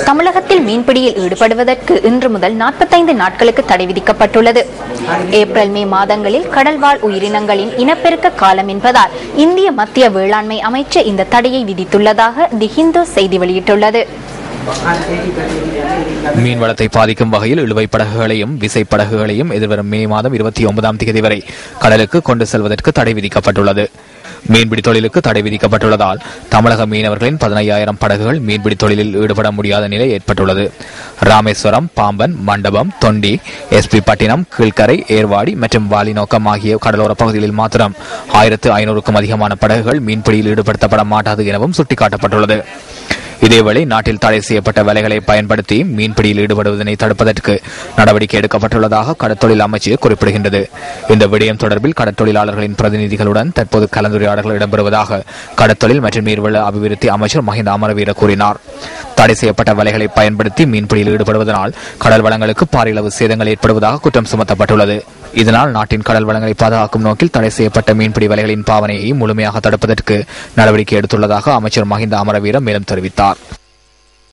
தமிழகத்தில் மீன்பிடியில் ஈடுபடுவதற்கு இன்று முதல் 45 நாட்களுக்கு தடை விதிக்கப்பட்டுள்ளது. ஏப்ரல் மே மாதங்களில் கடல்வாழ் உயிரினங்களின் இனப்பெருக்க காலம் என்பதால் இந்திய மத்திய வேளாண்மை அமைச்சர் இந்த தடையை விதித்துள்ளதாக தி ஹிந்து செய்தி வெளியிட்டுள்ளது. மீன்வளத்தை பாதிக்கும் வகையில் இழுவை படகுகளையும் விசை படகுகளையும் எதிர்வரும் மே மாதம் 29ஆம் தேதி வரை கடலுக்கு கொண்டு செல்வதற்கு தடை விதிக்கப்பட்டுள்ளது. மீன்பிடி தொழிலுக்கு தடை விதிக்கப்பட்டுள்ளதால் தமிழக மீனவர்களின் 15,000 படகுகள் மீன்பிடி தொழிலில் ஈடுபட முடியாத நிலை ஏற்பட்டுள்ளது. ராமேஸ்வரம், பாம்பன், மண்டபம், தொண்டி, எஸ்பி பட்டினம், கீழ்கரை, ஏர்வாடி மற்றும் வாலிநோக்கம் ஆகிய கடலோர பகுதிகளில் மாத்திரம் 1,500க்கும் அதிகமான படகுகள் மீன்பிடியில் ஈடுபடுத்தப்பட மாட்டாது எனவும் சுட்டிக்காட்டப்பட்டுள்ளது. இதேவேளை நாட்டில் தடை செய்யப்பட்ட வலைகளை பயன்படுத்தி மீன்பிடியில் ஈடுபடுவதனை தடுப்பதற்கு நடவடிக்கை எடுக்கப்பட்டுள்ளதாக கடற்தொழில் அமைச்சு குறிப்பிடுகின்றது. இந்த விடயம் தொடர்பில் கடற்தொழிலாளர்களின் பிரதிநிதிகளுடன் தற்போது கலந்துரையாடல்கள் இடம்பெறுவதாக கடற்தொழில் மற்றும் நீர்வள அபிவிருத்தி அமைச்சர் மஹிந்த அமரவீர கூறினார். தடை செய்யப்பட்ட வலைகளை பயன்படுத்தி மீன்பிடியில் ஈடுபடுவதனால் கடல் வளங்களுக்கு பாரியளவு சேதங்கள் ஏற்படுவதாக குற்றம் சுமத்தப்பட்டுள்ளது. இதனால் நாட்டின் கடல் வளங்களை பாதுகாக்கும் நோக்கில் தடை செய்யப்பட்ட மீன்பிடி வலைகளின் பாவனையை முழுமையாக தடுப்பதற்கு நடவடிக்கை எடுத்துள்ளதாக அமைச்சர் மஹிந்த அமரவீர மேலும் தெரிவித்தார்.